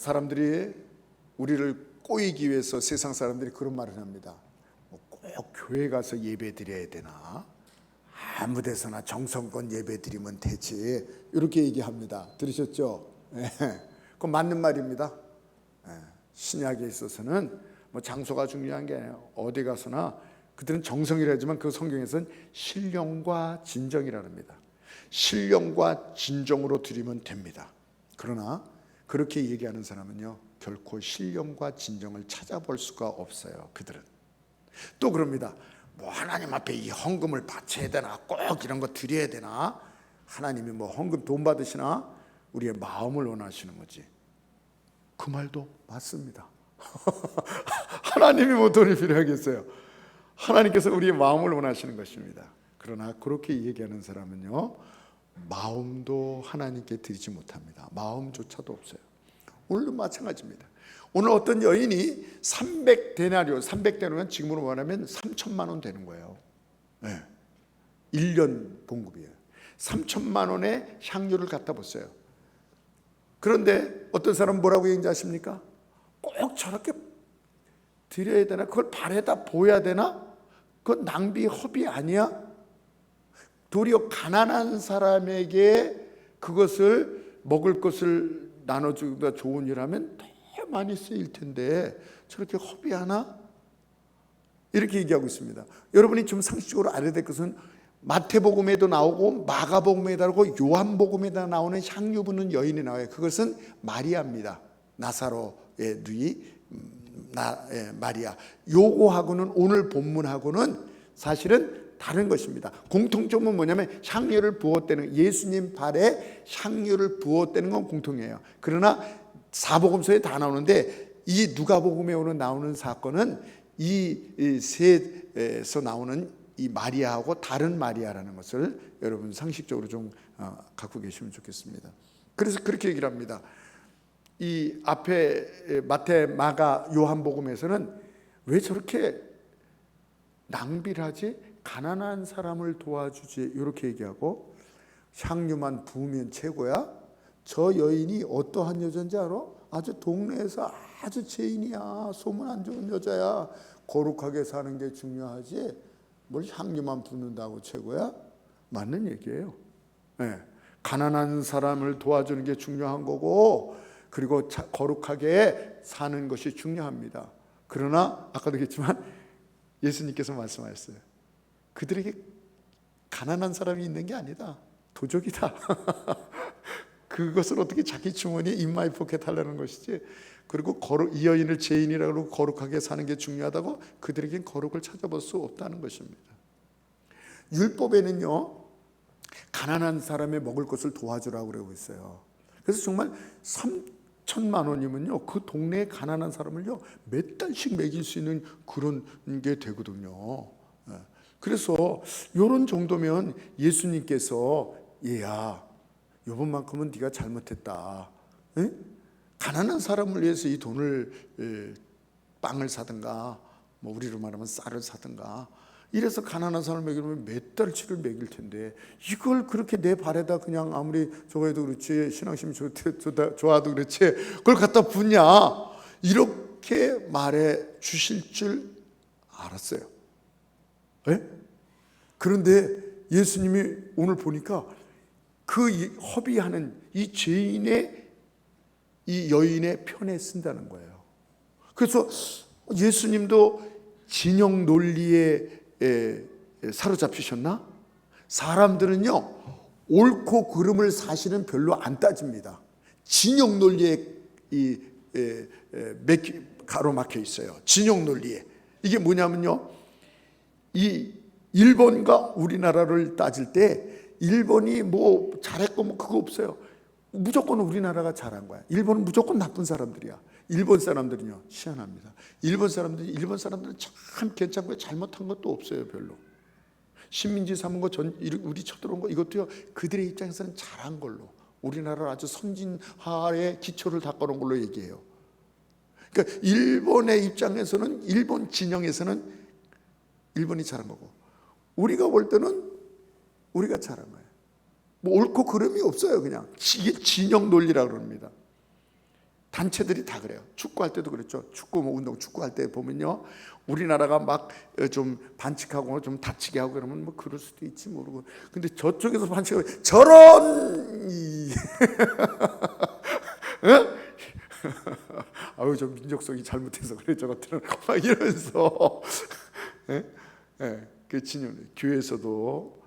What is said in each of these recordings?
사람들이 우리를 꼬이기 위해서 세상 사람들이 그런 말을 합니다. 꼭 교회 가서 예배 드려야 되나? 아무 데서나 정성껏 예배 드리면 되지, 이렇게 얘기합니다. 들으셨죠? 그건 맞는 말입니다. 신약에 있어서는 뭐 장소가 중요한 게 아니에요. 어디 가서나 그들은 정성이라 하지만 그 성경에서는 신령과 진정이라 합니다. 신령과 진정으로 드리면 됩니다. 그러나 그렇게 얘기하는 사람은요, 결코 신령과 진정을 찾아볼 수가 없어요. 그들은 또 그럽니다. 뭐 하나님 앞에 이 헌금을 바쳐야 되나, 꼭 이런 거 드려야 되나, 하나님이 뭐 헌금 돈 받으시나, 우리의 마음을 원하시는 거지. 그 말도 맞습니다. 하나님이 뭐 돈이 필요하겠어요? 하나님께서 우리의 마음을 원하시는 것입니다. 그러나 그렇게 얘기하는 사람은요, 마음도 하나님께 드리지 못합니다. 마음조차도 없어요. 오늘도 마찬가지입니다. 오늘 어떤 여인이 300데나리온 지금으로 말하면 3천만 원 되는 거예요. 1년 봉급이에요. 3천만 원의 향유를 갖다 뒀어요. 그런데 어떤 사람은 뭐라고 얘기하는지 아십니까? 꼭 저렇게 드려야 되나? 그걸 발에다 보여야 되나? 그건 낭비, 허비 아니야? 도리어 가난한 사람에게 그것을 먹을 것을 나눠주기보다 좋은 일하면 더 많이 쓰일 텐데 저렇게 허비하나? 이렇게 얘기하고 있습니다. 여러분이 좀 상식적으로 알아야 될 것은 마태복음에도 나오고 마가복음에도 나오고 요한복음에도 나오는 향유 부는 여인이 나와요. 그것은 마리아입니다. 나사로의 누이 마리아. 요거하고는 오늘 본문하고는 사실은 다른 것입니다. 공통점은 뭐냐면 향유를 부었다는, 예수님 발에 향유를 부었다는 건 공통이에요. 그러나 사복음서에 다 나오는데 이 누가복음에 나오는 사건은 이 셋에서 나오는 이 마리아하고 다른 마리아라는 것을 여러분 상식적으로 좀 갖고 계시면 좋겠습니다. 그래서 그렇게 얘기를 합니다. 이 앞에 마태, 마가, 요한복음에서는 왜 저렇게 낭비를 하지? 가난한 사람을 도와주지, 이렇게 얘기하고 향유만 부으면 최고야? 저 여인이 어떠한 여자인지 알아? 아주 동네에서 아주 죄인이야. 소문 안 좋은 여자야. 거룩하게 사는 게 중요하지 뭘 향유만 붓는다고 최고야? 맞는 얘기예요. 가난한 사람을 도와주는 게 중요한 거고, 그리고 거룩하게 사는 것이 중요합니다. 그러나 아까도 얘기했지만 예수님께서 말씀하셨어요. 그들에게 가난한 사람이 있는 게 아니다. 도적이다. 그것을 어떻게 자기 주머니에 인마이 포켓 하려는 것이지. 그리고 이 여인을 죄인이라고 거룩하게 사는 게 중요하다고 그들에겐 거룩을 찾아볼 수 없다는 것입니다. 율법에는요, 가난한 사람의 먹을 것을 도와주라고 그러고 있어요. 그래서 정말 3천만 원이면요, 그 동네에 가난한 사람을요 몇 달씩 먹일 수 있는 그런 게 되거든요. 그래서 이런 정도면 예수님께서 얘야, 요번만큼은 네가 잘못했다. 가난한 사람을 위해서 이 돈을 빵을 사든가, 뭐 우리로 말하면 쌀을 사든가, 이래서 가난한 사람을 먹이면 몇 달치를 먹일 텐데 이걸 그렇게 내 발에다 그냥 아무리 저거 해도 그렇지, 신앙심이 좋아도 그렇지, 그걸 갖다 붓냐, 이렇게 말해 주실 줄 알았어요. 그런데 예수님이 오늘 보니까 그 허비하는 이 죄인의, 이 여인의 편에 쓴다는 거예요. 그래서 예수님도 진영 논리에 사로잡히셨나? 사람들은요, 옳고 그름을 사실은 별로 안 따집니다. 진영 논리에 가로막혀 있어요. 진영 논리에. 이게 뭐냐면요, 이 일본과 우리나라를 따질 때 일본이 뭐 잘했고 뭐 그거 없어요. 무조건 우리나라가 잘한 거야. 일본은 무조건 나쁜 사람들이야. 일본 사람들은요, 희한합니다. 일본 사람들은 참 괜찮고 잘못한 것도 없어요. 별로. 식민지 삼은 거, 우리 쳐들어온 거, 이것도요 그들의 입장에서는 잘한 걸로, 우리나라를 아주 선진화의 기초를 닦아놓은 걸로 얘기해요. 그러니까 일본의 입장에서는, 일본 진영에서는 일본이 잘한 거고, 우리가 볼 때는 우리가 잘한 거예요. 뭐 옳고 그름이 없어요. 그냥 이게 진영 논리라고 합니다. 단체들이 다 그래요. 축구할 때도 그랬죠. 축구 운동 축구할 때 보면요, 우리나라가 막 좀 반칙하고 좀 다치게 하고 그러면 뭐 그럴 수도 있지 모르고, 근데 저쪽에서 반칙하고 저런 아유 저 민족성이 잘못해서 그래 저것들은 막 이러면서 그 진영 교회에서도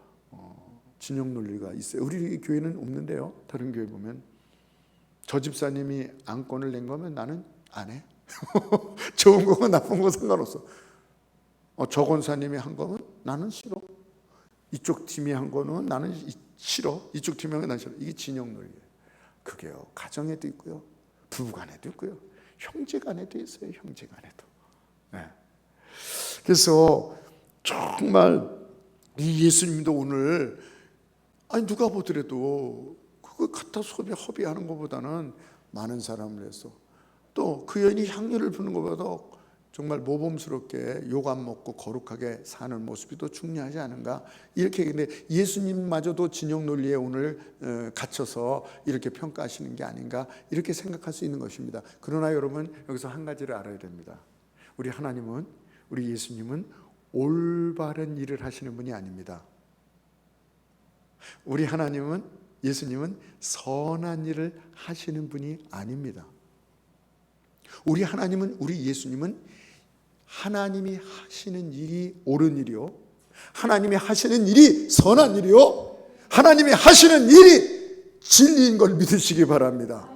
진영 논리가 있어요. 우리 교회는 없는데요. 다른 교회 보면 저 집사님이 안건을 낸 거면 나는 안 해. 좋은 거고 나쁜 거 상관없어. 저 권사님이 한 거면 나는 싫어. 이쪽 팀이 한 거는 나는 싫어. 이쪽 팀이 한 건 나는 싫어. 이게 진영 논리예요. 그게요, 가정에도 있고요, 부부간에도 있고요, 형제간에도 있어요. 형제간에도. 네. 그래서 정말 이 예수님도 오늘 누가 보더라도 그거 갖다 소비 허비하는 것보다는 많은 사람을 해서 또 그 여인이 향유를 부는 것보다 정말 모범스럽게 욕 안 먹고 거룩하게 사는 모습이 더 중요하지 않은가, 이렇게. 근데 예수님마저도 진영 논리에 오늘 갇혀서 이렇게 평가하시는 게 아닌가, 이렇게 생각할 수 있는 것입니다. 그러나 여러분, 여기서 한 가지를 알아야 됩니다. 우리 하나님은, 우리 예수님은 올바른 일을 하시는 분이 아닙니다. 우리 하나님은, 예수님은 선한 일을 하시는 분이 아닙니다. 우리 하나님은, 우리 예수님은 하나님이 하시는 일이 옳은 일이요, 하나님이 하시는 일이 선한 일이요, 하나님이 하시는 일이 진리인 걸 믿으시기 바랍니다.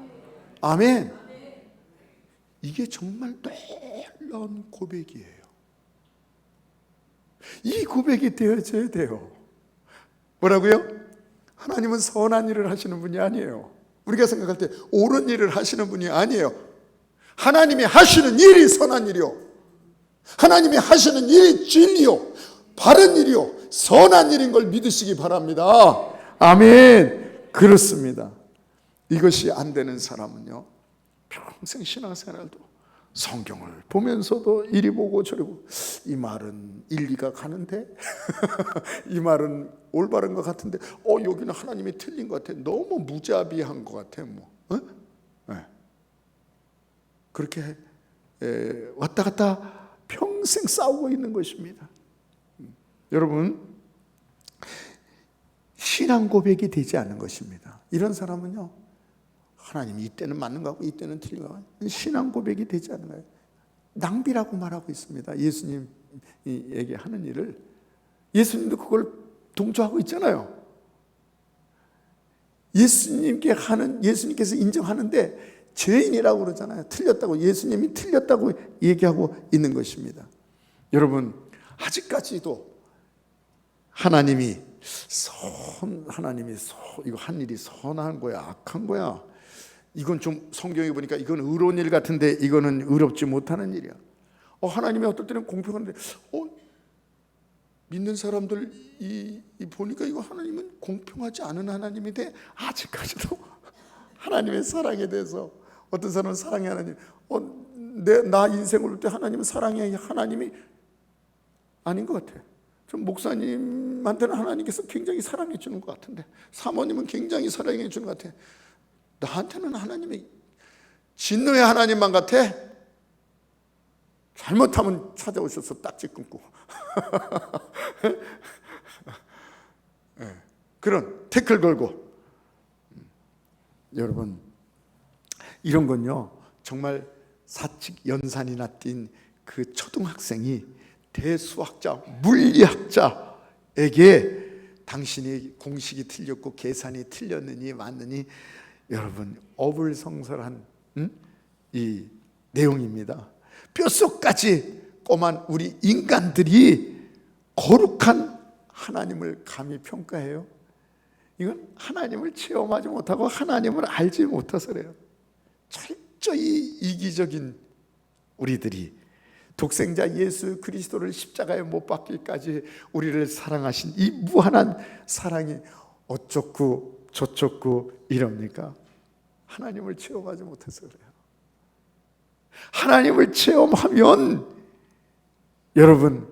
아멘. 이게 정말 놀라운 고백이에요. 이 고백이 되어져야 돼요. 뭐라고요? 하나님은 선한 일을 하시는 분이 아니에요. 우리가 생각할 때 옳은 일을 하시는 분이 아니에요. 하나님이 하시는 일이 선한 일이요, 하나님이 하시는 일이 진리요, 바른 일이요, 선한 일인 걸 믿으시기 바랍니다. 아멘. 그렇습니다. 이것이 안 되는 사람은요, 평생 신앙생활도 성경을 보면서도 이리 보고 저리 보고, 이 말은 일리가 가는데 이 말은 올바른 것 같은데 여기는 하나님이 틀린 것 같아, 너무 무자비한 것 같아, 네. 그렇게 왔다 갔다 평생 싸우고 있는 것입니다. 여러분, 신앙 고백이 되지 않는 것입니다. 이런 사람은요, 하나님이 이때는 맞는 거 같고 이때는 틀린 거 같고, 신앙 고백이 되지 않는 거예요. 낭비라고 말하고 있습니다. 예수님에게 하는 일을, 예수님도 그걸 동조하고 있잖아요. 예수님께서 인정하는데 죄인이라고 그러잖아요. 틀렸다고, 예수님이 틀렸다고 얘기하고 있는 것입니다. 여러분, 아직까지도 하나님이 이거 한 일이 선한 거야, 악한 거야, 이건 좀 성경에 보니까 이건 의로운 일 같은데 이거는 의롭지 못하는 일이야. 하나님이 어떨 때는 공평한데 믿는 사람들 보니까 이거 하나님은 공평하지 않은 하나님인데, 아직까지도 하나님의 사랑에 대해서, 어떤 사람은 사랑의 하나님, 나 인생을 볼 때 하나님은 사랑의 하나님이 아닌 것 같아. 좀 목사님한테는 하나님께서 굉장히 사랑해 주는 것 같은데, 사모님은 굉장히 사랑해 주는 것 같아. 나한테는 하나님이 진노의 하나님만 같아. 잘못하면 찾아오셔서 딱지 끊고 그런 태클 걸고. 여러분, 이런 건요, 정말 사칙 연산이나 띈 그 초등학생이 대수학자, 물리학자에게 당신이 공식이 틀렸고 계산이 틀렸느니 맞느니, 여러분, 어불성설한 이 내용입니다. 뼛속까지 꼼한 우리 인간들이 거룩한 하나님을 감히 평가해요? 이건 하나님을 체험하지 못하고 하나님을 알지 못해서 그래요. 철저히 이기적인 우리들이 독생자 예수 그리스도를 십자가에 못 박기까지 우리를 사랑하신 이 무한한 사랑이 어쩌고 저쩌고 이럽니까? 하나님을 체험하지 못해서 그래요. 하나님을 체험하면 여러분,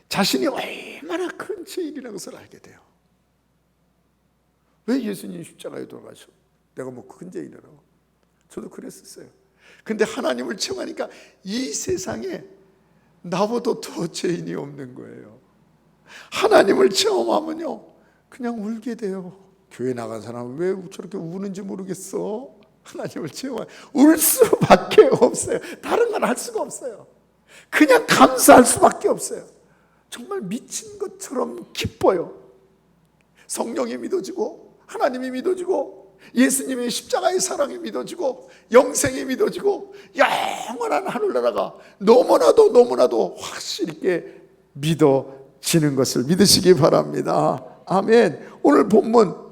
자신이 얼마나 큰 죄인이라는 것을 알게 돼요. 왜 예수님 십자가에 돌아가셔? 내가 뭐 큰 죄인이라고? 저도 그랬었어요. 근데 하나님을 체험하니까 이 세상에 나보다 더 죄인이 없는 거예요. 하나님을 체험하면요 그냥 울게 돼요. 교회 나간 사람은 왜 저렇게 우는지 모르겠어. 하나님을 체험하면 울 수밖에 없어요. 다른 건 할 수가 없어요. 그냥 감사할 수밖에 없어요. 정말 미친 것처럼 기뻐요. 성령이 믿어지고 하나님이 믿어지고 예수님의 십자가의 사랑이 믿어지고 영생이 믿어지고 영원한 하늘나라가 너무나도 확실히 있게 믿어지는 것을 믿으시기 바랍니다. 아멘. 오늘 본문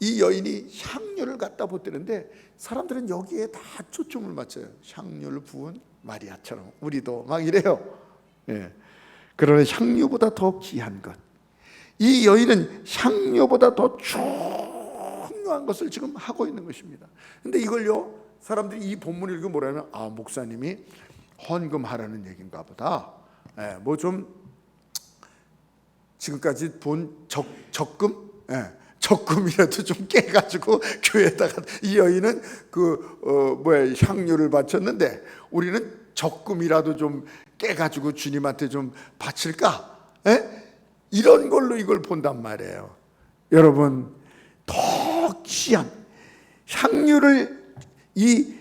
이 여인이 향료를 갖다 붓대는데 사람들은 여기에 다 초점을 맞춰요. 향료를 부은 마리아처럼 우리도 막 이래요. 예. 그러나 향료보다 더 귀한 것, 이 여인은 향료보다 더 중요한 것을 지금 하고 있는 것입니다. 근데 이걸요 사람들이 이 본문을 읽으면 뭐라면 목사님이 헌금하라는 얘기인가 보다. 예, 뭐 좀 지금까지 본 적금, 적금이라도 좀 깨가지고 교회에다가 이 여인은 향료를 바쳤는데 우리는 적금이라도 좀 깨가지고 주님한테 좀 바칠까? 이런 걸로 이걸 본단 말이에요. 여러분, 더 귀한 향료를 이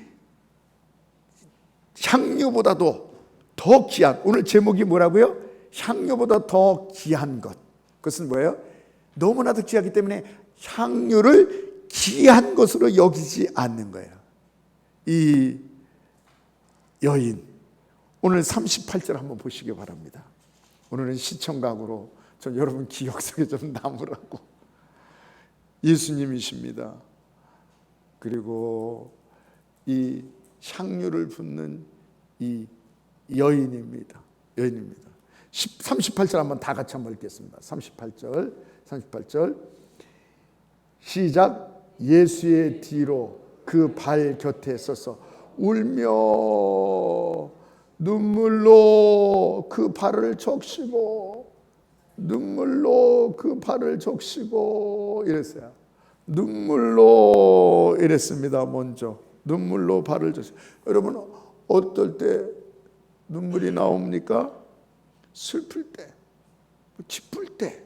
향료보다도 더 귀한, 오늘 제목이 뭐라고요? 향료보다 더 귀한 것. 그것은 뭐예요? 너무나도 귀하기 때문에 향료를 귀한 것으로 여기지 않는 거예요. 이 여인, 오늘 38절 한번 보시기 바랍니다. 오늘은 시청각으로 전 여러분 기억 속에 좀 남으라고. 예수님이십니다. 그리고 이 향유를 붓는 이 여인입니다. 38절 한번 다 같이 한번 읽겠습니다. 38절 시작. 예수의 뒤로 그 발 곁에 서서 울며 눈물로 그 발을 적시고, 눈물로 그 발을 적시고 이랬어요. 눈물로 이랬습니다. 먼저 눈물로 발을 적시고. 여러분, 어떨 때 눈물이 나옵니까? 슬플 때, 기쁠 때,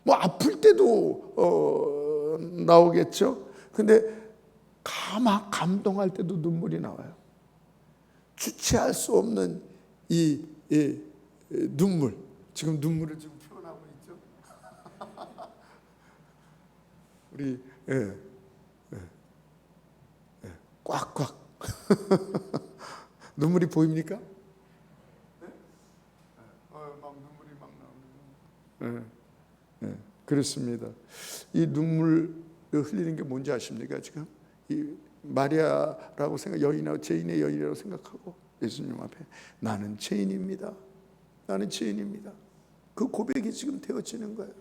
뭐 아플 때도 나오겠죠. 근데 감동할 때도 눈물이 나와요. 주체할 수 없는 이 눈물. 지금 눈물을 지금 표현하고 있죠. 우리 꽉꽉 눈물이 보입니까? 막 눈물이 막 나오는. 그렇습니다. 이 눈물을 흘리는 게 뭔지 아십니까? 지금 이 마리아라고 여인하고 죄인의 여인이라고 생각하고 예수님 앞에 나는 죄인입니다. 나는 죄인입니다. 그 고백이 지금 되어지는 거예요.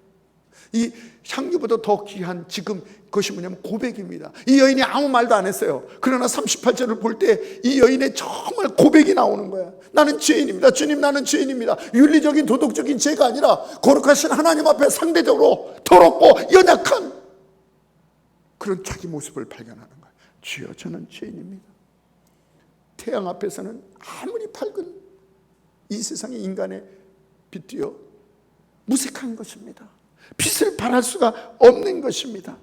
이 향유보다 더 귀한 지금 그것이 뭐냐면 고백입니다. 이 여인이 아무 말도 안 했어요. 그러나 38절을 볼 때 이 여인의 정말 고백이 나오는 거야. 나는 죄인입니다. 주님, 나는 죄인입니다. 윤리적인 도덕적인 죄가 아니라 거룩하신 하나님 앞에 상대적으로 더럽고 연약한 그런 자기 모습을 발견하는 거야. 주여, 저는 죄인입니다. 태양 앞에서는 아무리 밝은 이 세상의 인간의 빛이요 무색한 것입니다. 빛을 발할 수가 없는 것입니다.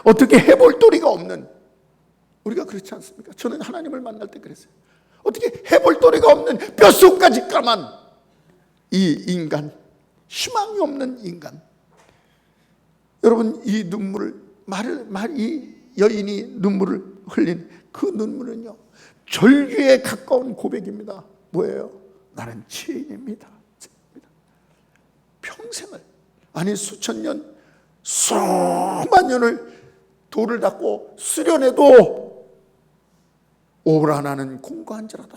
어떻게 해볼 도리가 없는, 우리가 그렇지 않습니까? 저는 하나님을 만날 때 그랬어요. 어떻게 해볼 도리가 없는 뼛속까지 까만 이 인간, 희망이 없는 인간. 여러분, 이 눈물을 이 여인이 눈물을 흘린 그 눈물은요 절규에 가까운 고백입니다. 뭐예요? 나는 죄인입니다. 평생을, 아니 수천 년, 수만 년을 돌을 닦고 수련해도 오라 나는 공고한지라다.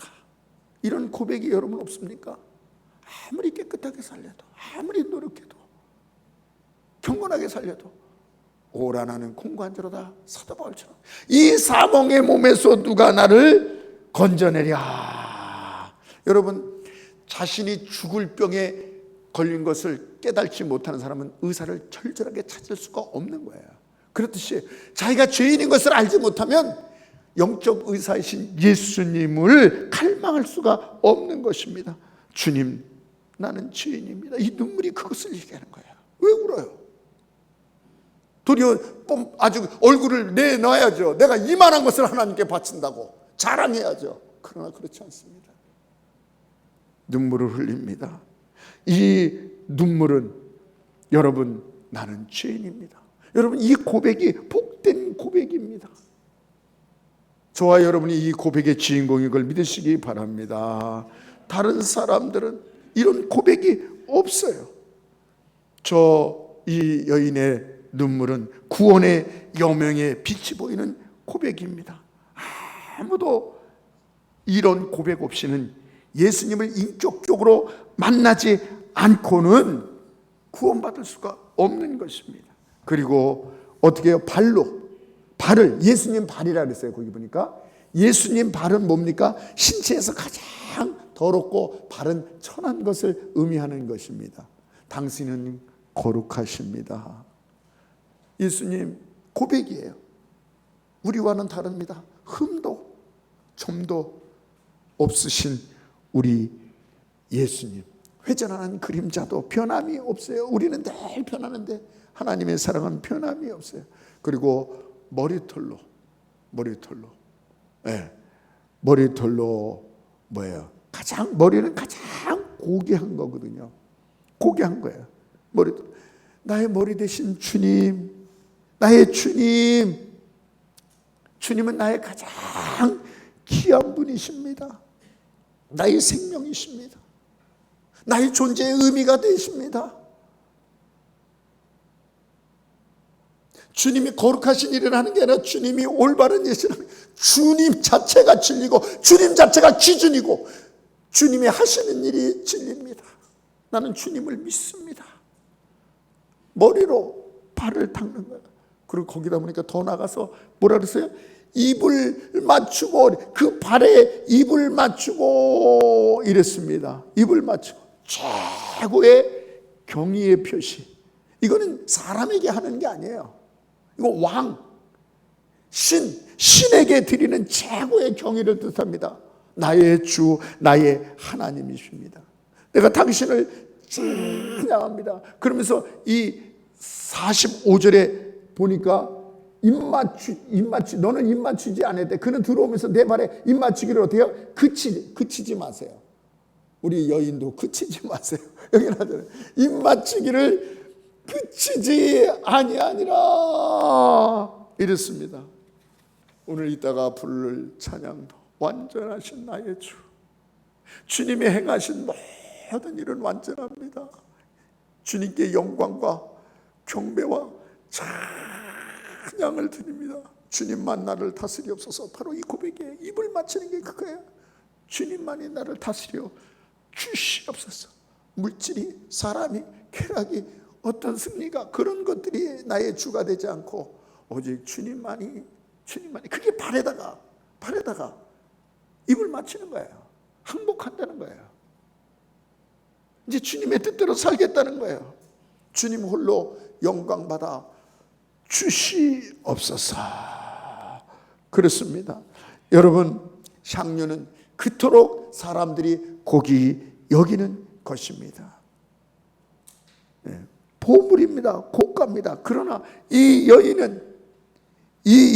이런 고백이 여러분 없습니까? 아무리 깨끗하게 살려도, 아무리 노력해도, 경건하게 살려도 오라 나는 공고한지로다. 사도 바울처럼 이 사망의 몸에서 누가 나를 건져내랴. 여러분, 자신이 죽을 병에 걸린 것을 깨닫지 못하는 사람은 의사를 절절하게 찾을 수가 없는 거예요. 그렇듯이 자기가 죄인인 것을 알지 못하면 영적 의사이신 예수님을 갈망할 수가 없는 것입니다. 주님, 나는 죄인입니다. 이 눈물이 그것을 얘기하는 거예요. 왜 울어요? 도리어 아주 얼굴을 내놔야죠. 내가 이만한 것을 하나님께 바친다고 자랑해야죠. 그러나 그렇지 않습니다. 눈물을 흘립니다. 이 눈물은 여러분, 나는 죄인입니다. 여러분, 이 고백이 복된 고백입니다. 저와 여러분이 이 고백의 주인공인 걸 믿으시기 바랍니다. 다른 사람들은 이런 고백이 없어요. 이 여인의 눈물은 구원의 여명의 빛이 보이는 고백입니다. 아무도 이런 고백 없이는, 예수님을 인격적으로 만나지 않고는 구원받을 수가 없는 것입니다. 그리고 어떻게 해요? 발을, 예수님 발이라 그랬어요. 거기 보니까 예수님 발은 뭡니까? 신체에서 가장 더럽고 바른 천한 것을 의미하는 것입니다. 당신은 거룩하십니다. 예수님 고백이에요. 우리와는 다릅니다. 흠도 점도 없으신 우리 예수님, 회전하는 그림자도 변함이 없어요. 우리는 늘 변하는데 하나님의 사랑은 변함이 없어요. 그리고 머리털로 뭐예요? 머리는 가장 고귀한 거거든요. 고귀한 거예요. 나의 머리 대신 주님, 나의 주님, 주님은 나의 가장 귀한 분이십니다. 나의 생명이십니다. 나의 존재의 의미가 되십니다. 주님이 거룩하신 일을 하는 게 아니라 주님이 올바른 예시를 하는, 주님 자체가 진리고 주님 자체가 기준이고 주님이 하시는 일이 진리입니다. 나는 주님을 믿습니다. 머리로 발을 닦는 거예요. 그리고 거기다 보니까 더 나가서 뭐라 그랬어요? 입을 맞추고, 그 발에 입을 맞추고 이랬습니다. 입을 맞추고. 최고의 경의의 표시. 이거는 사람에게 하는 게 아니에요. 이거 왕, 신에게 드리는 최고의 경의를 뜻합니다. 나의 주, 나의 하나님이십니다. 내가 당신을 찬양합니다. 그러면서 이 45절에 보니까 너는 입 맞추지 않을 때, 그는 들어오면서 내 발에 입 맞추기를 어떻게 해요? 그치지 마세요. 우리 여인도 그치지 마세요. 여기 나잖아요. 입 맞추기를 그치지 아니하니라 이랬습니다. 오늘 이따가 부를 찬양도 완전하신 나의 주, 주님이 행하신 모든 일은 완전합니다. 주님께 영광과 경배와 찬양을 드립니다. 주님만 나를 다스리옵소서. 바로 이 고백에 입을 맞추는 게 그거예요. 주님만이 나를 다스려 주시옵소서. 물질이, 사람이, 쾌락이, 어떤 승리가, 그런 것들이 나의 주가 되지 않고 오직 주님만이 그게 발에다가 입을 맞추는 거예요. 항복한다는 거예요. 이제 주님의 뜻대로 살겠다는 거예요. 주님 홀로 영광 받아 주시옵소서. 그렇습니다. 여러분, 향유는 그토록 사람들이 고기 여기는 것입니다. 보물입니다. 고가입니다. 그러나 이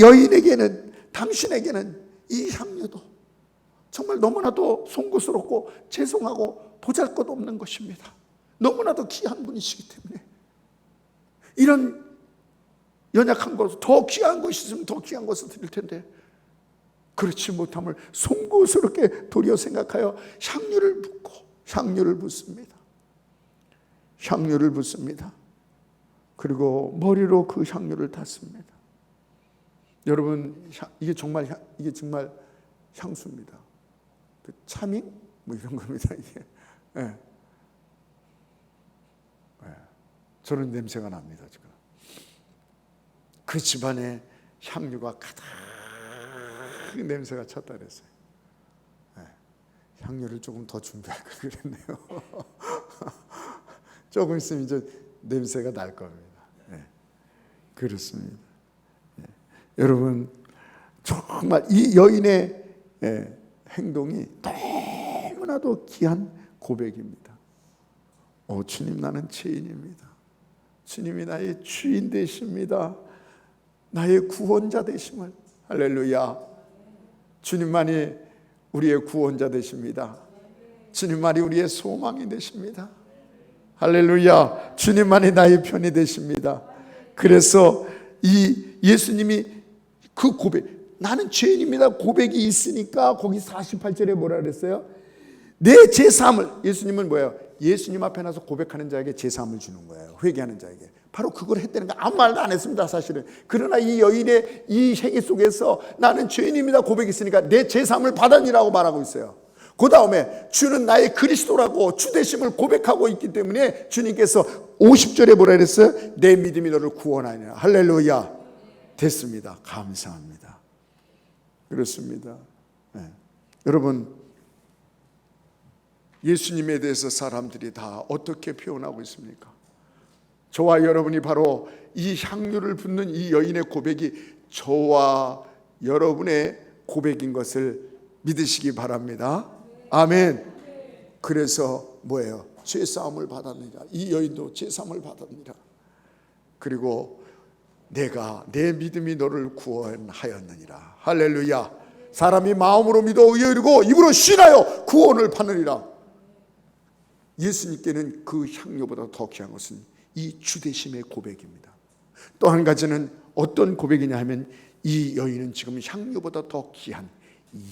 여인에게는, 당신에게는 이 향유도 정말 너무나도 송구스럽고 죄송하고 보잘것없는 것입니다. 너무나도 귀한 분이시기 때문에 이런 연약한 것, 더 귀한 것이 있으면 더 귀한 것을 드릴 텐데 그렇지 못함을 송구스럽게 도리어 생각하여 향유를 붓습니다. 향유를 붓습니다. 그리고 머리로 그 향유를 닿습니다. 여러분, 이게 정말 향수입니다. 그 차밍 뭐 이런 겁니다. 이게. 네. 저는 냄새가 납니다. 지금 그 집안에 향유가 가득 냄새가 찼다 그랬어요. 향유를 조금 더 준비할 걸 그랬네요. 조금 있으면 이제 냄새가 날 겁니다. 그렇습니다. 여러분, 정말 이 여인의 행동이 너무나도 귀한 고백입니다. 주님, 나는 죄인입니다. 주님이 나의 주인 되십니다. 나의 구원자 되심을. 할렐루야. 주님만이 우리의 구원자 되십니다. 주님만이 우리의 소망이 되십니다. 할렐루야. 주님만이 나의 편이 되십니다. 그래서 이 예수님이 그 고백, 나는 죄인입니다 고백이 있으니까 거기 48절에 뭐라 그랬어요? 내 제사함을, 예수님은 뭐예요? 예수님 앞에 나서 고백하는 자에게 제사함을 주는 거예요. 회개하는 자에게. 바로 그걸 했다는 거예요. 아무 말도 안 했습니다 사실은. 그러나 이 여인의 이 행위 속에서 나는 죄인입니다 고백이 있으니까 내 제사함을 받았니라고 말하고 있어요. 그 다음에 주는 나의 그리스도라고 주되심을 고백하고 있기 때문에 주님께서 50절에 뭐라 그랬어요? 내 믿음이 너를 구원하니라. 할렐루야. 됐습니다. 감사합니다. 그렇습니다. 여러분, 예수님에 대해서 사람들이 다 어떻게 표현하고 있습니까? 저와 여러분이 바로 이 향유를 붓는 이 여인의 고백이 저와 여러분의 고백인 것을 믿으시기 바랍니다. 아멘. 그래서 뭐예요? 죄사함을 받았느니라. 이 여인도 죄사함을 받았느니라. 그리고 내가 내 믿음이 너를 구원하였느니라. 할렐루야. 사람이 마음으로 믿어 의에 이르고 입으로 신하여 구원을 받느니라. 예수님께는 그 향유보다 더 귀한 것은 이 주되심의 고백입니다. 또 한 가지는 어떤 고백이냐 하면 이 여인은 지금 향유보다 더 귀한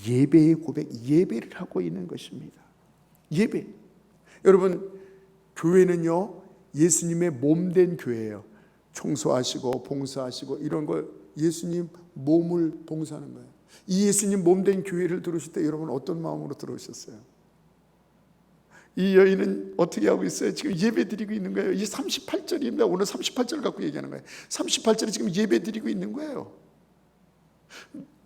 예배의 고백, 예배를 하고 있는 것입니다. 예배. 여러분, 교회는요 예수님의 몸된 교회예요. 청소하시고 봉사하시고 이런 거 예수님 몸을 봉사하는 거예요. 이 예수님 몸된 교회를 들으실 때 여러분 어떤 마음으로 들으셨어요? 이 여인은 어떻게 하고 있어요? 지금 예배 드리고 있는 거예요. 이 38절입니다. 오늘 38절 갖고 얘기하는 거예요. 38절에 지금 예배 드리고 있는 거예요.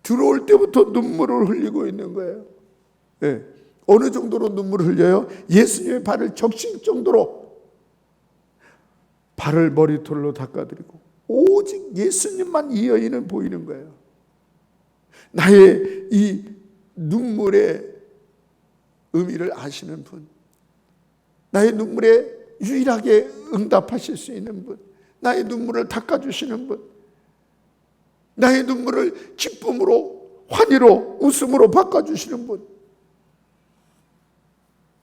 들어올 때부터 눈물을 흘리고 있는 거예요. 네. 어느 정도로 눈물을 흘려요? 예수님의 발을 적실 정도로 발을 머리털로 닦아드리고 오직 예수님만 이 여인은 보이는 거예요. 나의 이 눈물의 의미를 아시는 분, 나의 눈물에 유일하게 응답하실 수 있는 분, 나의 눈물을 닦아주시는 분, 나의 눈물을 기쁨으로, 환희로, 웃음으로 바꿔주시는 분,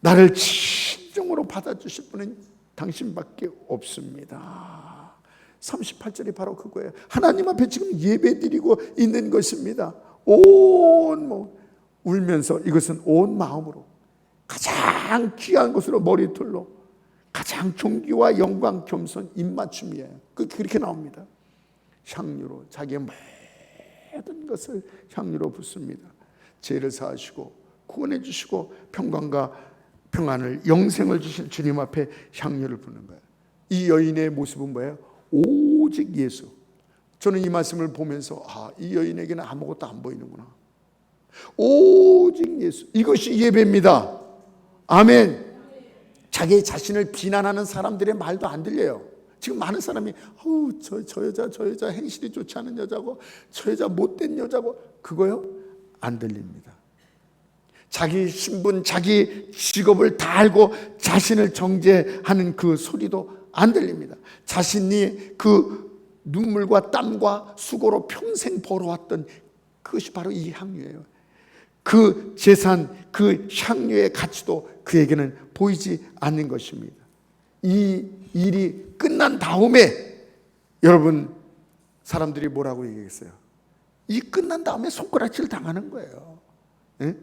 나를 진정으로 받아주실 분은 당신밖에 없습니다. 38절이 바로 그거예요. 하나님 앞에 지금 예배드리고 있는 것입니다. 울면서 이것은 온 마음으로 가장 귀한 것으로 머리털로 가장 존귀와 영광, 겸손, 입맞춤이에요. 그렇게 나옵니다. 향유로 자기의 모든 것을 향유로 붓습니다. 죄를 사하시고 구원해 주시고 평강과 평안을, 영생을 주신 주님 앞에 향유를 부는 거예요. 이 여인의 모습은 뭐예요? 오직 예수. 저는 이 말씀을 보면서 이 여인에게는 아무것도 안 보이는구나. 오직 예수. 이것이 예배입니다. 아멘. 자기 자신을 비난하는 사람들의 말도 안 들려요. 지금 많은 사람이 저 여자 행실이 좋지 않은 여자고, 저 여자 못된 여자고, 그거요? 안 들립니다. 자기 신분, 자기 직업을 다 알고 자신을 정죄하는 그 소리도 안 들립니다. 자신이 그 눈물과 땀과 수고로 평생 벌어왔던 그것이 바로 이 향유예요. 그 재산, 그 향유의 가치도 그에게는 보이지 않는 것입니다. 이 일이 끝난 다음에 여러분, 사람들이 뭐라고 얘기했어요? 이 끝난 다음에 손가락질 당하는 거예요. 예?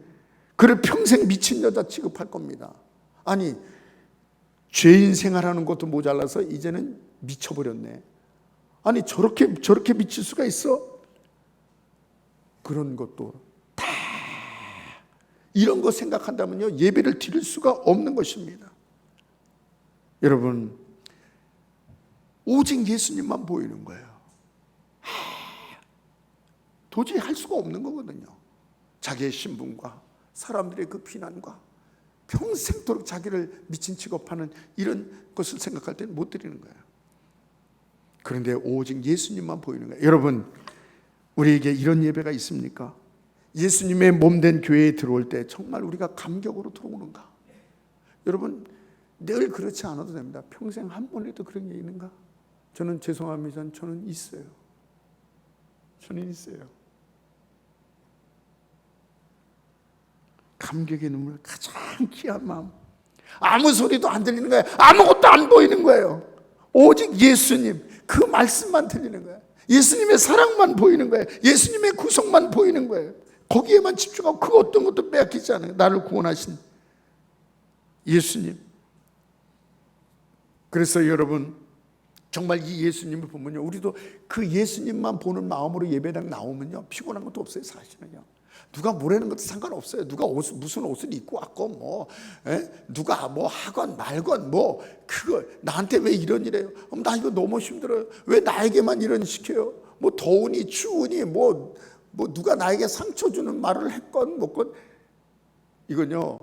그를 평생 미친 여자 취급할 겁니다. 아니, 죄인 생활하는 것도 모자라서 이제는 미쳐버렸네. 아니, 저렇게 미칠 수가 있어? 그런 것도 다 이런 거 생각한다면요, 예배를 드릴 수가 없는 것입니다. 여러분, 오직 예수님만 보이는 거예요. 도저히 할 수가 없는 거거든요. 자기의 신분과 사람들의 그 비난과 평생도록 자기를 미친 취급하는 이런 것을 생각할 때는 못 드리는 거예요. 그런데 오직 예수님만 보이는 거예요. 여러분, 우리에게 이런 예배가 있습니까? 예수님의 몸된 교회에 들어올 때 정말 우리가 감격으로 들어오는가? 여러분, 늘 그렇지 않아도 됩니다. 평생 한 번이라도 그런 게 있는가? 저는 죄송합니다. 저는 있어요. 저는 있어요. 감격의 눈물, 가장 귀한 마음. 아무 소리도 안 들리는 거예요. 아무것도 안 보이는 거예요. 오직 예수님, 그 말씀만 들리는 거예요. 예수님의 사랑만 보이는 거예요. 예수님의 구속만 보이는 거예요. 거기에만 집중하고 그 어떤 것도 빼앗기지 않아요. 나를 구원하신 예수님. 그래서 여러분, 정말 이 예수님을 보면요, 우리도 그 예수님만 보는 마음으로 예배당 나오면요, 피곤한 것도 없어요. 사실은요, 누가 뭐라는 것도 상관없어요. 누가 무슨 옷을 입고 왔고 누가 뭐 하건 말건 그거 나한테 왜 이런 일해요? 나 이거 너무 힘들어요. 왜 나에게만 이런 시켜요? 더우니 추우니 누가 나에게 상처 주는 말을 했건 뭐건, 이건요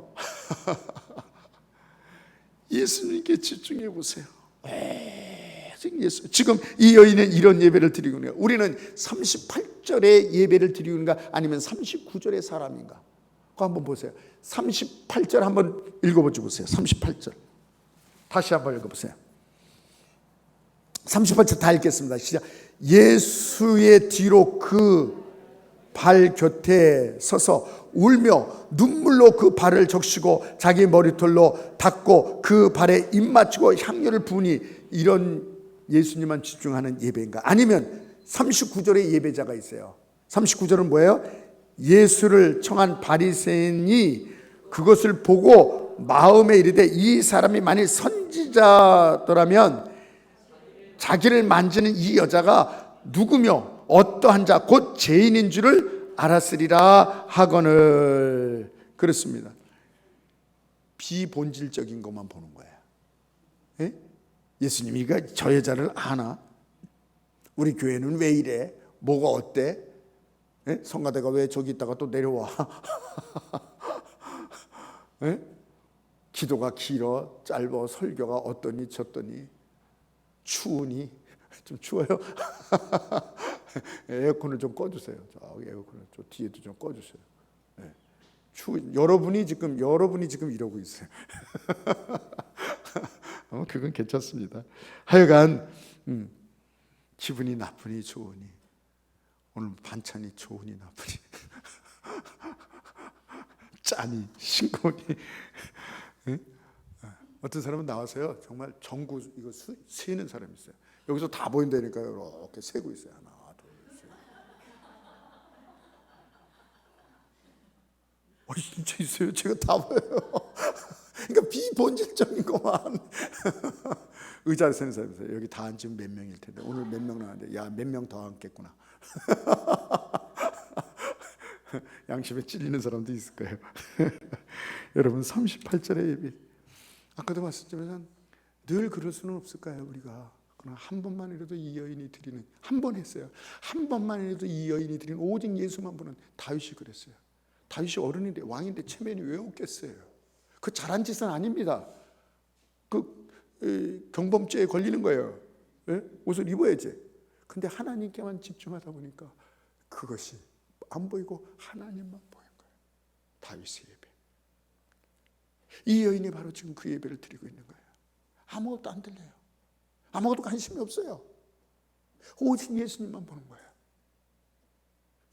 예수님께 집중해 보세요. 예수. 지금 이 여인은 이런 예배를 드리고 있는 거예요. 우리는 38절의 예배를 드리고 있는가, 아니면 39절의 사람인가? 그거 한번 보세요. 38절 한번 읽어보세요. 38절 다시 한번 읽어보세요. 38절 다 읽겠습니다. 시작. 예수의 뒤로 그 발 곁에 서서 울며 눈물로 그 발을 적시고 자기 머리털로 닦고 그 발에 입 맞추고 향료를 부으니, 이런 예수님만 집중하는 예배인가? 아니면 39절의 예배자가 있어요. 39절은 뭐예요? 예수를 청한 바리새인이 그것을 보고 마음에 이르되, 이 사람이 만일 선지자더라면 자기를 만지는 이 여자가 누구며 어떠한 자 곧 죄인인 줄을 알았으리라 하거늘. 그렇습니다. 비본질적인 것만 보는 거예요. 예? 예수님이 저 여자를 아나? 우리 교회는 왜 이래? 뭐가 어때? 예? 성가대가 왜 저기 있다가 또 내려와? 예? 기도가 길어 짧아, 설교가 어떠니 저떠니, 추우니? 좀 추워요? 에어컨을 좀 꺼주세요. 저기 에어컨을 저 뒤에도 좀 꺼주세요. 예. 여러분이 지금 이러고 있어요. 그건 괜찮습니다. 하여간 기분이 나쁘니 좋으니, 오늘 반찬이 좋으니 나쁘니, 짜니 싱거우니. 어떤 사람은 나와서요, 정말 전구 이거 세는 사람이 있어요. 여기서 다 보인다니까요. 이렇게 세고 있어요. 하나, 둘, 셋. 진짜 있어요. 제가 다 보여요. 그러니까 비본질적인 것만. 의자를 세는 사람이 있어요. 여기 다 앉으면 몇 명일 텐데, 오늘 몇 명 나왔는데, 야, 몇 명 더 앉겠구나. 양심에 찔리는 사람도 있을 거예요. 여러분, 38절의 예배, 아까도 말씀드렸지만 늘 그럴 수는 없을까요? 우리가 그러나 한 번만이라도 이 여인이 드리는, 한 번 했어요. 한 번만이라도 이 여인이 드리는 오직 예수만 보는 다윗이 그랬어요. 다윗이 어른인데, 왕인데 체면이 왜 없겠어요? 그 잘한 짓은 아닙니다. 경범죄에 걸리는 거예요. 예? 옷을 입어야지. 근데 하나님께만 집중하다 보니까 그것이 안 보이고 하나님만 보인 거예요. 다윗의 예배. 이 여인이 바로 지금 그 예배를 드리고 있는 거예요. 아무것도 안 들려요. 아무것도 관심이 없어요. 오직 예수님만 보는 거예요.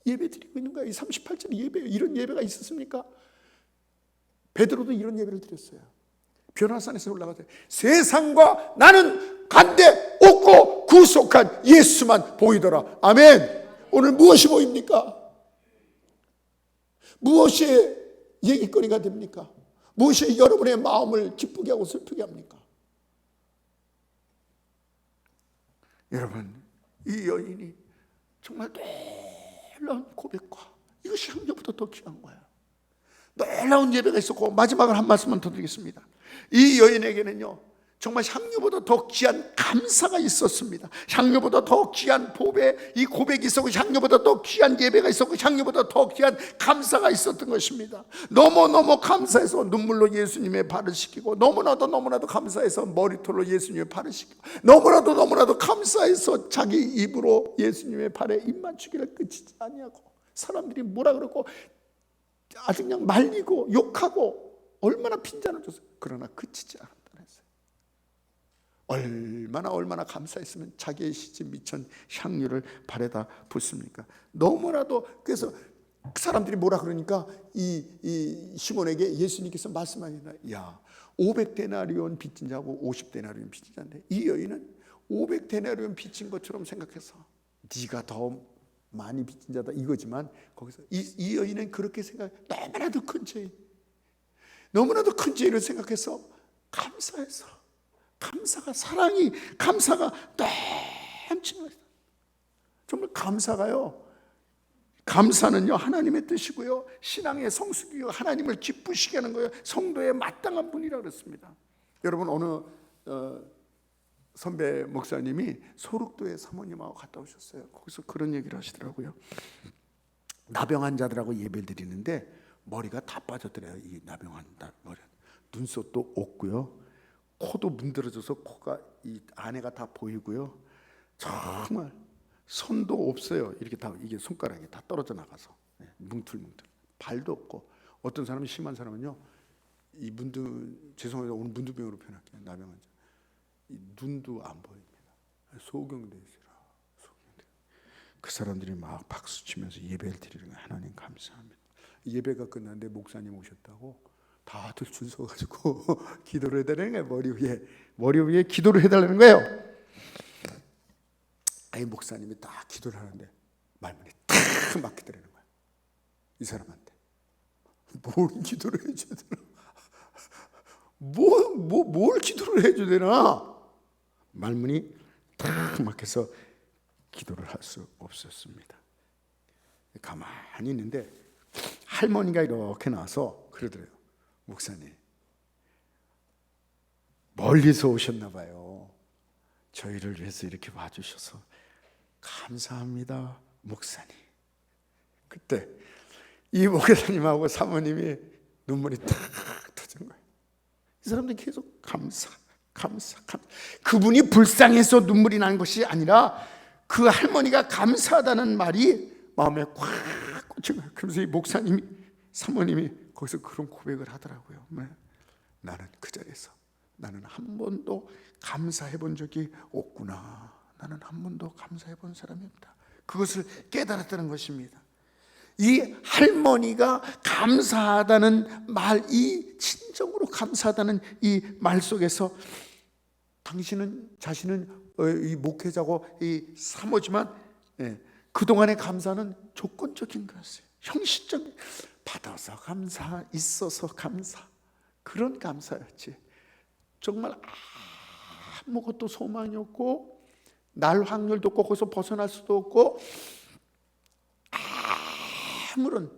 예배 드리고 있는 거예요. 이 38절 예배예요. 이런 예배가 있었습니까? 베드로도 이런 예배를 드렸어요. 변화산에서 올라가서 세상과 나는 간데 없고 구속한 예수만 보이더라. 아멘. 오늘 무엇이 보입니까? 무엇이 얘기거리가 됩니까? 무엇이 여러분의 마음을 기쁘게 하고 슬프게 합니까? 여러분, 이 여인이 정말 놀라운 고백과, 이것이 향료보다 더 귀한 거예요. 놀라운 예배가 있었고, 마지막으로 한 말씀만 더 드리겠습니다. 이 여인에게는요, 정말 향유보다 더 귀한 감사가 있었습니다. 향유보다 더 귀한 이 고백이 있었고, 향유보다 더 귀한 예배가 있었고, 향유보다 더 귀한 감사가 있었던 것입니다. 너무너무 감사해서 눈물로 예수님의 발을 씻기고, 너무나도 감사해서 머리털로 예수님의 발을 씻기고, 너무나도 감사해서 자기 입으로 예수님의 발에 입 맞추기를 그치지 아니하고, 사람들이 뭐라 그러고 아주 그냥 말리고 욕하고 얼마나 빈잔을 줬어요. 그러나 그치지 않았다 했어요. 얼마나 감사했으면 자기의 시집 미천 향유를 발에다 붓습니까? 너무나도. 그래서 사람들이 뭐라 그러니까 이 시몬에게 예수님께서 말씀하시나, 야, 500데나리온 빚진 자고 50데나리온 빚진 자인데, 이 여인은 500데나리온 빚진 것처럼 생각해서 네가 더 많이 빚진 자다 이거지만, 거기서 이 여인은 그렇게 생각, 너무나도 큰 죄를 생각해서 감사해서, 감사가, 사랑이, 감사가 넘치는 거예요. 정말 감사는요 하나님의 뜻이고요, 신앙의 성숙이요, 하나님을 기쁘시게 하는 거예요. 성도의 마땅한 분이라고 그랬습니다. 여러분, 어느 선배 목사님이 소록도에 사모님하고 갔다 오셨어요. 거기서 그런 얘기를 하시더라고요. 나병 환자들하고 예배를 드리는데 머리가 다 빠졌더래요. 이 나병 환자 머리, 눈썹도 없고요, 코도 문드러져서 코가 이 안에가 다 보이고요, 정말 손도 없어요. 이렇게 다, 이게 손가락이 다 떨어져 나가서 뭉틀뭉틀, 발도 없고, 어떤 사람이, 심한 사람은요, 이 죄송해요, 오늘 문두병으로 표현할게요. 나병 환자, 이 눈도 안 보입니다. 소경되시라. 그 사람들이 막 박수 치면서 예배를 드리는 거예요. 하나님 감사합니다. 예배가 끝났는데 목사님 오셨다고 다들 줄 서가지고 기도를 해달라는 거예요. 머리 위에 기도를 해달라는 거예요. 아니, 목사님이 딱 기도를 하는데 말문이 탁 막히더라는 거예요. 이 사람한테 뭘 기도를 해줘야 되나? 뭘 기도를 해줘야 되나? 말문이 탁 막혀서 기도를 할 수 없었습니다. 가만히 있는데 할머니가 이렇게 나와서 그러더래요. 목사님, 멀리서 오셨나 봐요. 저희를 위해서 이렇게 와주셔서 감사합니다, 목사님. 그때 이 목사님하고 사모님이 눈물이 탁 터진 거예요. 이 사람들이 계속 감사. 그분이 불쌍해서 눈물이 난 것이 아니라 그 할머니가 감사하다는 말이 마음에 꽉 꽂힌 거예요. 그래서 이 목사님이, 사모님이 거기서 그런 고백을 하더라고요. 나는 그 자리에서 나는 한 번도 감사해 본 적이 없구나. 나는 한 번도 감사해 본 사람이 없다. 그것을 깨달았다는 것입니다. 이 할머니가 감사하다는 말, 이 진정으로 감사하다는 이 말 속에서 자신은 이 목회자고 이 사모지만 그동안의 감사는 조건적인 것이에요. 형식적인, 받아서 감사, 있어서 감사, 그런 감사였지. 정말 아무것도 소망이 없고 날 확률도 없고 거기서 벗어날 수도 없고 아무런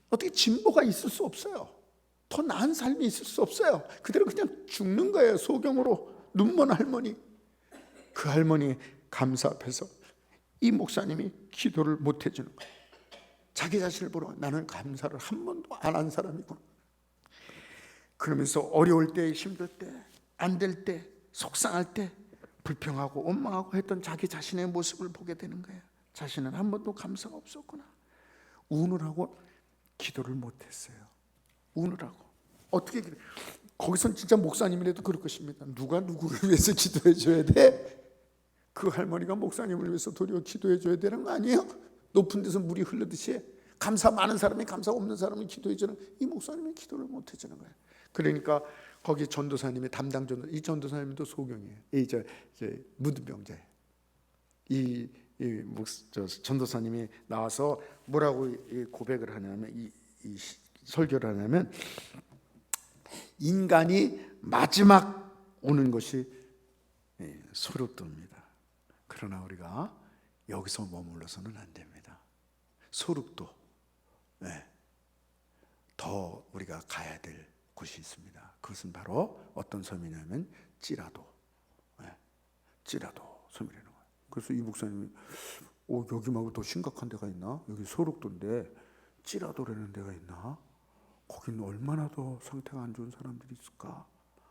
어떻게 진보가 있을 수 없어요. 더 나은 삶이 있을 수 없어요. 그대로 그냥 죽는 거예요. 소경으로 눈먼 할머니. 그 할머니의 감사 앞에서 이 목사님이 기도를 못 해주는 거예요. 자기 자신을 보러, 나는 감사를 한 번도 안 한 사람이구나. 그러면서 어려울 때, 힘들 때, 안 될 때, 속상할 때, 불평하고 원망하고 했던 자기 자신의 모습을 보게 되는 거예요. 자신은 한 번도 감사가 없었구나. 우느라고 기도를 못했어요. 우느라고. 어떻게 그래? 거기선 진짜 목사님이라도 그럴 것입니다. 누가 누구를 위해서 기도해 줘야 돼? 그 할머니가 목사님을 위해서 도리어 기도해 줘야 되는 거 아니에요? 높은 데서 물이 흐르듯이 감사 많은 사람이 감사 없는 사람이 기도해 주는, 이 목사님이 기도를 못 해주는 거예요. 그러니까 거기 전도사님이 담당 이 전도사님도 소경이에요. 이제 무드병자예요. 이 전도사님이 나와서 뭐라고 고백을 하냐면, 이 설교를 하냐면, 인간이 마지막 오는 것이 소륙도입니다. 그러나 우리가 여기서 머물러서는 안 됩니다. 소륙도, 더 우리가 가야 될 곳이 있습니다. 그것은 바로 어떤 섬이냐면 찌라도, 찌라도 섬이라는 거예요. 그래서 이 목사님이 여기 말고 더 심각한 데가 있나? 여기 소록도인데 찌라도라는 데가 있나? 거기는 얼마나 더 상태가 안 좋은 사람들이 있을까?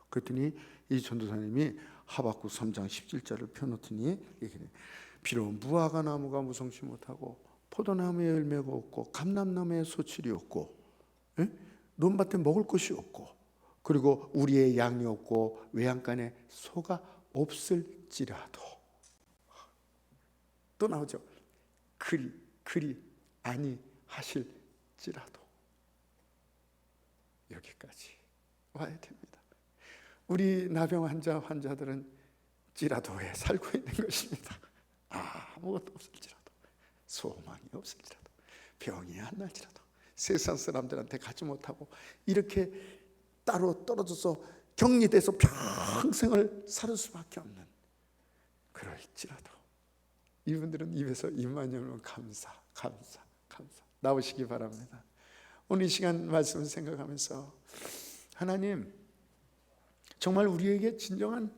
그랬더니 이 전도사님이 하박국 3장 17절을 펴놓더니 얘기해. 비록 무화과 나무가 무성치 못하고 포도나무에 열매가 없고 감람나무에 소출이 없고 논밭에 먹을 것이 없고 그리고 우리의 양이 없고 외양간에 소가 없을지라도 또 나오죠. 그리 아니 하실지라도 여기까지 와야 됩니다. 우리 나병 환자들은 찌라도에 살고 있는 것입니다. 아무것도 없을지라도 소망이 없을지라도 병이 안 날지라도 세상 사람들한테 가지 못하고 이렇게 따로 떨어져서 격리돼서 평생을 살 수밖에 없는 그럴지라도 이분들은 입에서 입만 열면 감사 나오시기 바랍니다. 오늘 이 시간 말씀을 생각하면서 하나님 정말 우리에게 진정한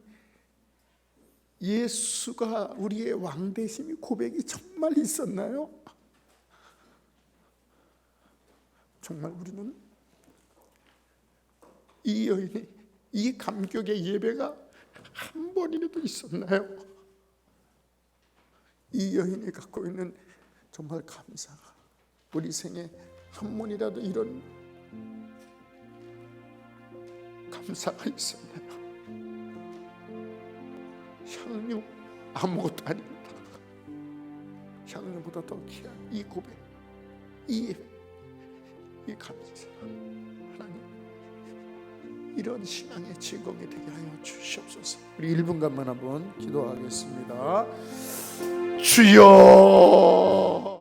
예수가 우리의 왕 되심이 고백이 정말 있었나요? 정말 우리는 이 여인이 이 감격의 예배가 한 번이라도 있었나요? 이 여인이 갖고 있는 정말 감사가 우리 생에 한 번이라도 이런 감사가 있었나요? 향유 아무것도 아닙니다. 향유보다 더 귀한 이 고백, 이 예배, 이 감사. 하나님 이런 신앙의 즐거움이 되게 하여 주시옵소서. 우리 1분간만 한번 기도하겠습니다. 주여